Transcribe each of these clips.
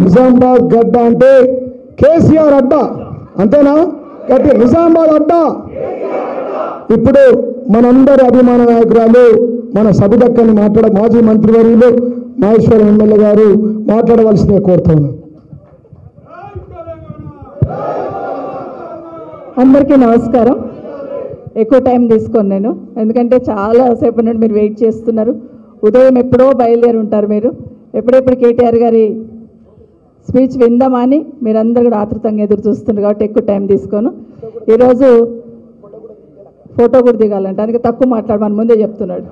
నిజామాబాద్ గడ్డ అంటే కేసీఆర్ అడ్డ అంతేనా? గట్టి నిజామాబాద్ అడ్డ. ఇప్పుడు మనందరి అభిమాన నాయకురాలు మన సభ్యుదక్కని మాజీ మంత్రివర్యులు మహేశ్వరం ఎమ్మెల్యే గారు మాట్లాడవలసిందే కోరుతాను. అందరికీ నమస్కారం. ఎక్కువ టైం తీసుకోను నేను, ఎందుకంటే చాలా సేపటి నుండి మీరు వెయిట్ చేస్తున్నారు. ఉదయం ఎప్పుడో బయలుదేరి ఉంటారు మీరు. ఎప్పుడెప్పుడు కేటీఆర్ గారి స్పీచ్ విందామని మీరందరూ కూడా ఆతృతంగా ఎదురు చూస్తున్నారు కాబట్టి ఎక్కువ టైం తీసుకోను. ఈరోజు ఫోటో కూడా దిగాలంటే అందుకే తక్కువ మాట్లాడమని ముందే చెప్తున్నాడు.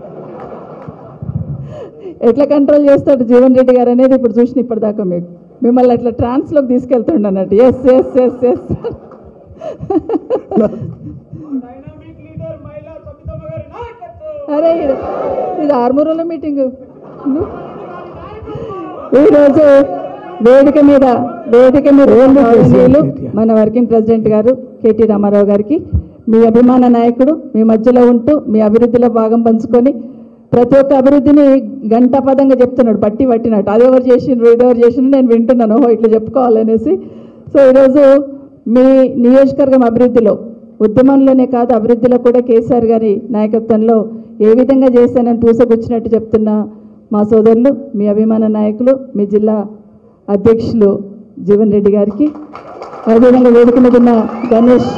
ఎట్లా కంట్రోల్ చేస్తాడు జీవన్ రెడ్డి గారు అనేది ఇప్పుడు చూసిన ఇప్పటిదాకా మీకు మిమ్మల్ని అట్లా ట్రాన్స్లోకి తీసుకెళ్తుండ అన్నట్టు. ఎస్ ఎస్ ఎస్ ఎస్ అరే ఇది ఆర్మూరులో మీటింగు. ఈరోజు వేదిక మీద మన వర్కింగ్ ప్రెసిడెంట్ గారు కేటీ రామారావు గారికి, మీ అభిమాన నాయకుడు మీ మధ్యలో ఉంటూ మీ అభివృద్ధిలో భాగం పంచుకొని ప్రతి ఒక్క అభివృద్ధిని గంటాపదంగా చెప్తున్నాడు, బట్టి పట్టినట్టు. అదెవరు చేసిండ్రు ఇదెవరు చేసిండ్రు నేను వింటున్నాను, ఓహో ఇట్లా చెప్పుకోవాలనేసి. సో ఈరోజు మీ నియోజకవర్గం అభివృద్ధిలో, ఉద్యమంలోనే కాదు అభివృద్ధిలో కూడా కేసీఆర్ గారి నాయకత్వంలో ఏ విధంగా చేశానని పూసగుచ్చినట్టు చెప్తున్న మా సోదరులు, మీ అభిమాన నాయకులు, మీ జిల్లా అధ్యక్షులు జీవన్ రెడ్డి గారికి, అదేవిధంగా వేదిక మీద ఉన్న గణేష్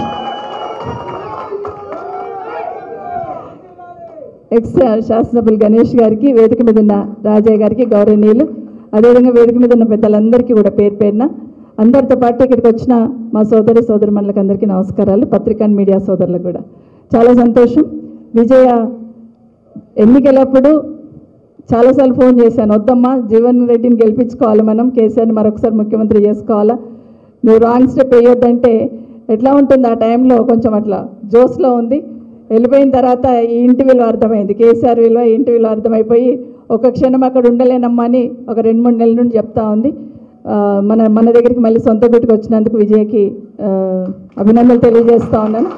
ఎక్స్ శాసనసభ్యులు గణేష్ గారికి, వేదిక మీద ఉన్న రాజయ్య గారికి గౌరవనీయులు, అదేవిధంగా వేదిక మీద ఉన్న పెద్దలందరికీ కూడా పేరు పేరున అందరితో పాటు ఇక్కడికి వచ్చిన మా సోదరుమణులకు అందరికీ నమస్కారాలు. పత్రికా మీడియా సోదరులకు కూడా చాలా సంతోషం. విజయ ఎన్నికలప్పుడు చాలాసార్లు ఫోన్ చేశాను, వద్దమ్మా జీవన్ రెడ్డిని గెలిపించుకోవాలి, మనం కేసీఆర్ని మరొకసారి ముఖ్యమంత్రి చేసుకోవాలా, నువ్వు రాంగ్ స్టెప్ వేయొద్దంటే ఎట్లా ఉంటుంది ఆ టైంలో కొంచెం అట్లా జోస్లో ఉంది. వెళ్ళిపోయిన తర్వాత ఈ ఇంటి విలువ అర్థమైంది, కేసీఆర్ విలువ ఈ ఇంటి విలువ అర్థమైపోయి ఒక క్షణం అక్కడ ఉండలేనమ్మా అని ఒక 2-3 నెలల నుండి చెప్తా ఉంది. మన దగ్గరికి మళ్ళీ సొంత గుట్టుకు వచ్చినందుకు విజయకి అభినందనలు తెలియజేస్తూ ఉన్నాను.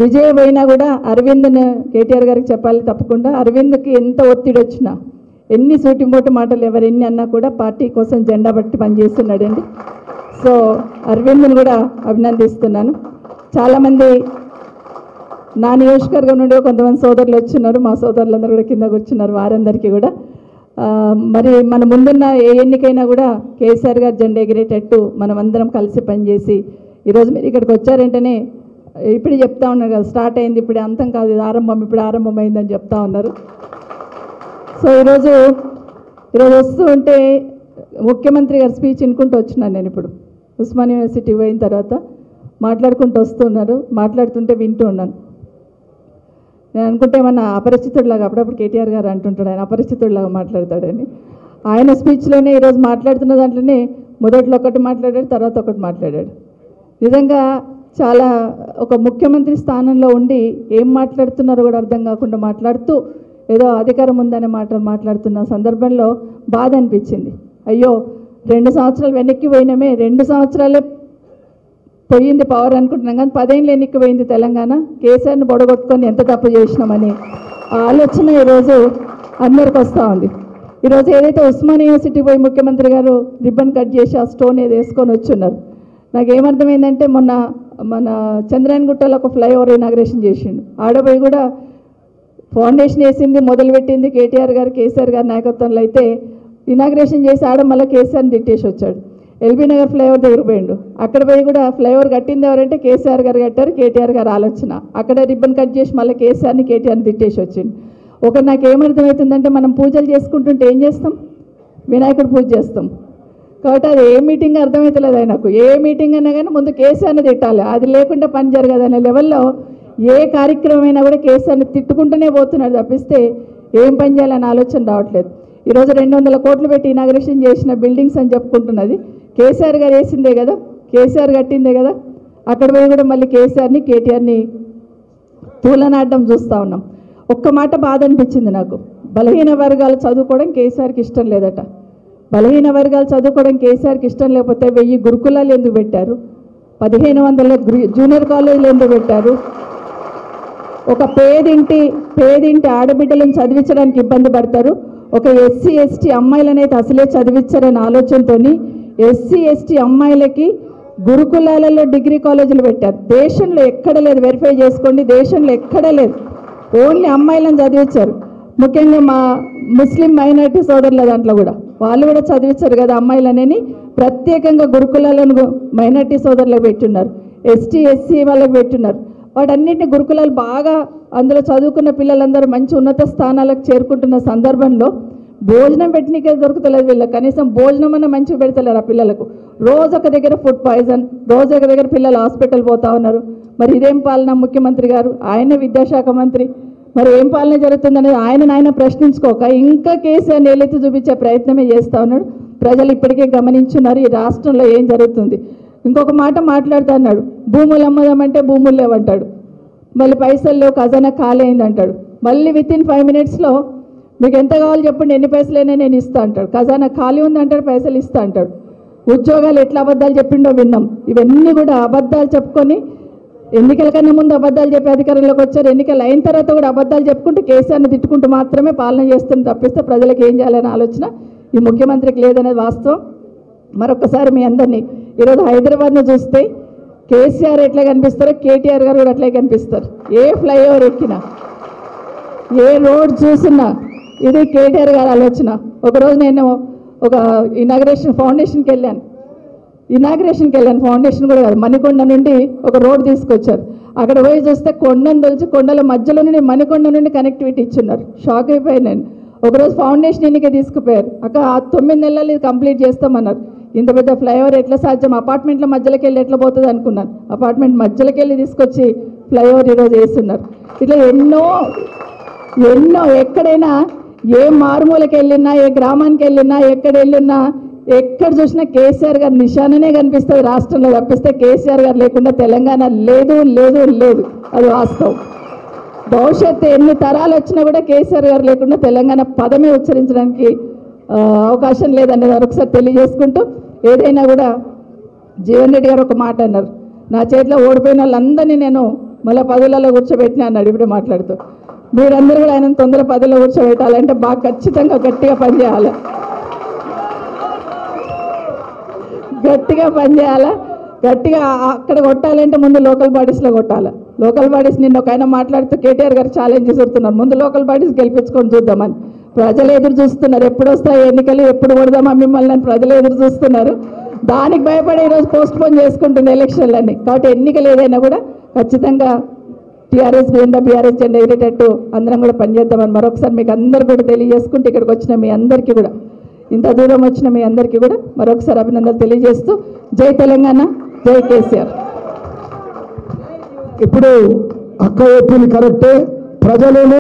విజయ్ పోయినా కూడా అరవింద్ని కేటీఆర్ గారికి చెప్పాలి తప్పకుండా. అరవింద్కి ఎంత ఒత్తిడి వచ్చినా, ఎన్ని సూటిమోటి మాటలు ఎవరు ఎన్ని అన్నా కూడా పార్టీ కోసం జెండా బట్టి పనిచేస్తున్నాడండి. సో అరవింద్ని కూడా అభినందిస్తున్నాను. చాలామంది నా నియోజకవర్గం నుండి కొంతమంది సోదరులు వచ్చిన్నారు, మా సోదరులందరూ కూడా కింద కూర్చున్నారు. వారందరికీ కూడా మరి మన ముందున్న ఏ ఎన్నికైనా కూడా కేసీఆర్ గారు జెండా ఎగిరేటట్టు మనం అందరం కలిసి పనిచేసి, ఈరోజు మీరు ఇక్కడికి వచ్చారంటేనే ఇప్పుడు చెప్తా ఉన్నారు కదా, స్టార్ట్ అయింది ఇప్పుడే అంతం కాదు, ఇది ఆరంభం, ఇప్పుడు ఆరంభమైందని చెప్తా ఉన్నారు. సో ఈరోజు వస్తూ ఉంటే ముఖ్యమంత్రి గారి స్పీచ్ వినుకుంటూ వచ్చినాను నేను. ఇప్పుడు ఉస్మాన్ యూనివర్సిటీ పోయిన తర్వాత మాట్లాడుకుంటూ వస్తున్నారు, మాట్లాడుతుంటే వింటూ ఉన్నాను. నేను అనుకుంటే ఏమన్నా అపరిచితుడిలాగా, అప్పుడప్పుడు కేటీఆర్ గారు అంటుంటాడు ఆయన అపరిచితుడిలాగా మాట్లాడతాడని. ఆయన స్పీచ్లోనే ఈరోజు మాట్లాడుతున్న దాంట్లోనే మొదట్లో ఒకటి మాట్లాడాడు, తర్వాత ఒకటి మాట్లాడాడు. నిజంగా చాలా ఒక ముఖ్యమంత్రి స్థానంలో ఉండి ఏం మాట్లాడుతున్నారో కూడా అర్థం కాకుండా మాట్లాడుతూ ఏదో అధికారం ఉందనే మాట్లాడుతున్న సందర్భంలో బాధ అనిపించింది. అయ్యో 2 సంవత్సరాలు వెనక్కి పోయినామే, 2 సంవత్సరాలే పోయింది పవర్ అనుకుంటున్నాం, కానీ 10 ఏళ్ళు వెనక్కి పోయింది తెలంగాణ. కేసీఆర్ని బొడగొట్టుకొని ఎంత తప్పు చేసినామని ఆలోచన ఈరోజు అందరికి వస్తూ ఉంది. ఈరోజు ఏదైతే ఉస్మాన్ యూనివర్సిటీ పోయి ముఖ్యమంత్రి గారు రిబ్బన్ కట్ చేసి ఆ స్టోన్ ఏది వేసుకొని వచ్చున్నారు, నాకేమర్థమైందంటే మన చంద్రాయణగుట్టలో ఒక ఫ్లైఓవర్ ఇనాగ్రేషన్ చేసిండు. ఆడపోయి కూడా ఫౌండేషన్ వేసింది, మొదలుపెట్టింది కేటీఆర్ గారు కేసీఆర్ గారి నాయకత్వంలో. అయితే ఇనాగ్రేషన్ చేసి ఆడ మళ్ళీ కేసీఆర్ని తిట్టేసి వచ్చాడు. ఎల్బీ నగర్ ఫ్లైఓవర్ దగ్గర పోయిండు, అక్కడ పోయి కూడా ఫ్లైఓవర్ కట్టింది ఎవరంటే కేసీఆర్ గారు కట్టారు, కేటీఆర్ గారు ఆలోచన. అక్కడ రిబ్బన్ కట్ చేసి మళ్ళీ కేసీఆర్ని కేటీఆర్ని తిట్టేసి వచ్చింది. నాకేమర్థమవుతుందంటే మనం పూజలు చేసుకుంటుంటే ఏం చేస్తాం, వినాయకుడు పూజ చేస్తాం కాబట్టి అది ఏ మీటింగ్ అర్థమవుతలేదు ఆయనకు. ఏ మీటింగ్ అయినా కానీ ముందు కేసీఆర్ని తిట్టాలి, అది లేకుండా పని జరగదనే లెవెల్లో ఏ కార్యక్రమం అయినా కూడా కేసీఆర్ని తిట్టుకుంటూనే పోతున్నారు తప్పిస్తే ఏం పని చేయాలని ఆలోచన రావట్లేదు. ఈరోజు 200 కోట్లు పెట్టి ఇనాగ్రేషన్ చేసిన బిల్డింగ్స్ అని చెప్పుకుంటున్నది కేసీఆర్ గారు వేసిందే కదా, కేసీఆర్ కట్టిందే కదా. అక్కడ పోయి కూడా మళ్ళీ కేసీఆర్ని కేటీఆర్ని తూలనాడడం చూస్తూ ఉన్నాం. ఒక్క మాట బాధ అనిపించింది నాకు, బలహీన వర్గాలు చదువుకోవడం కేసీఆర్కి ఇష్టం లేదట. బలహీన వర్గాలు చదువుకోవడం కేసీఆర్కి ఇష్టం లేకపోతే 1000 గురుకులాలు ఎందుకు పెట్టారు, 1500 జూనియర్ కాలేజీలు ఎందుకు పెట్టారు, ఒక పేదింటి ఆడబిడ్డలను చదివించడానికి ఇబ్బంది పడతారు, ఒక ఎస్సీ ఎస్టీ అమ్మాయిలనైతే అసలే చదివించారనే ఆలోచనతో ఎస్సీ ఎస్టీ అమ్మాయిలకి గురుకులాలలో డిగ్రీ కాలేజీలు పెట్టారు. దేశంలో ఎక్కడ లేదు, వెరిఫై చేసుకోండి, దేశంలో ఎక్కడ లేదు. ఓన్లీ అమ్మాయిలను చదివించారు. ముఖ్యంగా మా ముస్లిం మైనారిటీ సోదరుల దాంట్లో కూడా వాళ్ళు కూడా చదివించారు కదా అమ్మాయిలనని ప్రత్యేకంగా గురుకులాలను మైనారిటీ సోదరులకు పెట్టున్నారు, ఎస్టీ ఎస్సీ వాళ్ళకి పెట్టున్నారు. వాటన్నిటిని గురుకులాలు బాగా అందులో చదువుకున్న పిల్లలందరూ మంచి ఉన్నత స్థానాలకు చేరుకుంటున్న సందర్భంలో భోజనం పెట్టినకే దొరుకుతలేదు వీళ్ళకి. కనీసం భోజనం అన్న మంచిగా పెడతలేరు ఆ పిల్లలకు. రోజు ఒక దగ్గర ఫుడ్ పాయిజన్, రోజు ఒక దగ్గర పిల్లలు హాస్పిటల్ పోతా ఉన్నారు. మరి ఇదేం పాలన ముఖ్యమంత్రి గారు, ఆయన విద్యాశాఖ మంత్రి, మరి ఏం పాలన జరుగుతుందనేది ఆయన ప్రశ్నించుకోక ఇంకా కేసీఆర్ ఏలెత్తి చూపించే ప్రయత్నమే చేస్తూ ఉన్నాడు. ప్రజలు ఇప్పటికే గమనించున్నారు ఈ రాష్ట్రంలో ఏం జరుగుతుంది. ఇంకొక మాట మాట్లాడుతూ అన్నాడు, భూములు అమ్మదామంటే భూములు లేవంటాడు, మళ్ళీ పైసలు లేవు, ఖజానా ఖాళీ అయిందంటాడు. మళ్ళీ వితిన్ 5 minutesలో మీకు ఎంత కావాలో చెప్పండి, ఎన్ని పైసలైనా నేను ఇస్తా అంటాడు. ఖజానా ఖాళీ ఉంది అంటాడు, పైసలు ఇస్తా అంటాడు. ఉద్యోగాలు ఎట్లా అబద్ధాలు చెప్పిండో విన్నాం. ఇవన్నీ కూడా అబద్ధాలు చెప్పుకొని ఎన్నికల కన్నా ముందు అబద్ధాలు చెప్పి అధికారంలోకి వచ్చారు. ఎన్నికలు అయిన తర్వాత కూడా అబద్ధాలు చెప్పుకుంటూ కేసీఆర్ని తిట్టుకుంటూ మాత్రమే పాలన చేస్తుంది తప్పిస్తే ప్రజలకు ఏం చేయాలనే ఆలోచన ఈ ముఖ్యమంత్రికి లేదనేది వాస్తవం. మరొకసారి మీ అందరినీ ఈరోజు హైదరాబాద్ను చూస్తే కేసీఆర్ ఎట్లా కనిపిస్తారో కేటీఆర్ గారు కూడా అట్లే కనిపిస్తారు. ఏ ఫ్లైఓవర్ ఎక్కినా, ఏ రోడ్ చూసినా ఇది కేటీఆర్ గారి ఆలోచన. ఒకరోజు నేను ఒక ఫౌండేషన్కి వెళ్ళాను, ఫౌండేషన్ కూడా కాదు, మణికొండ నుండి ఒక రోడ్ తీసుకొచ్చారు. అక్కడ పోయి చూస్తే కొండను తొలిచి కొండల మధ్యలో నుండి మణికొండ నుండి కనెక్టివిటీ ఇచ్చున్నారు. షాక్ అయిపోయాను నేను. ఒకరోజు ఫౌండేషన్ ఎన్నిక తీసుకుపోయారు, అక్కడ 9 నెలలు ఇది కంప్లీట్ చేస్తామన్నారు. ఇంత పెద్ద ఫ్లైఓవర్ ఎట్లా సాధ్యం, అపార్ట్మెంట్ల మధ్యలోకి వెళ్ళి ఎట్లా పోతుంది అనుకున్నాను. అపార్ట్మెంట్ మధ్యలోకి వెళ్ళి తీసుకొచ్చి ఫ్లైఓవర్ ఈరోజు వేస్తున్నారు. ఇట్లా ఎన్నో ఎక్కడైనా ఏ మారుమూలకి వెళ్ళినా, ఏ గ్రామానికి వెళ్ళినా, ఎక్కడ వెళ్ళినా, ఎక్కడ చూసినా కేసీఆర్ గారి నిశాననే కనిపిస్తుంది రాష్ట్రంలో తప్పిస్తే కేసీఆర్ గారు లేకుండా తెలంగాణ లేదు. అది వాస్తవం. భవిష్యత్తు ఎన్ని తరాలు వచ్చినా కూడా కేసీఆర్ గారు లేకుండా తెలంగాణ పదమే ఉచ్చరించడానికి అవకాశం లేదనేది ఒకసారి తెలియజేసుకుంటూ, ఏదైనా కూడా జీవన్ రెడ్డి గారు ఒక మాట అన్నారు, నా చేతిలో ఓడిపోయిన వాళ్ళందరినీ నేను మళ్ళీ పదవులలో కూర్చోబెట్టినా అన్నాడు. ఇప్పుడే మాట్లాడుతూ మీరందరూ కూడా ఆయన తొందర పదవిలో కూర్చోబెట్టాలంటే బాగా ఖచ్చితంగా గట్టిగా పనిచేయాలి, గట్టిగా అక్కడ కొట్టాలంటే ముందు లోకల్ బాడీస్లో కొట్టాలి. లోకల్ బాడీస్ నిన్న ఒక ఆయన మాట్లాడుతూ కేటీఆర్ గారు ఛాలెంజ్ చేస్తున్నారు, ముందు లోకల్ బాడీస్ గెలిపించుకొని చూద్దామని. ప్రజలు ఎదురు చూస్తున్నారు, ఎప్పుడు వస్తాయి ఎన్నికలు, ఎప్పుడు కొడదామా మిమ్మల్ని అని ప్రజలు ఎదురు చూస్తున్నారు. దానికి భయపడి ఈరోజు పోస్ట్ పోన్ చేసుకుంటున్న ఎలక్షన్లన్నీ. కాబట్టి ఎన్నికలు ఏదైనా కూడా ఖచ్చితంగా టీఆర్ఎస్ బీఆర్ఎస్ జెండా ఎగిరేటట్టు అందరం కూడా పనిచేద్దామని మరొకసారి మీకు అందరు కూడా తెలియజేసుకుంటూ, ఇక్కడికి వచ్చిన మీ అందరికీ కూడా, ఇంత దూరం వచ్చిన మీ అందరికీ కూడా మరొకసారి అభినందనలు తెలియజేస్తూ, జై తెలంగాణ, జై కేసీఆర్. ఇప్పుడు అక్క చెప్పింది కరెక్టే. ప్రజలు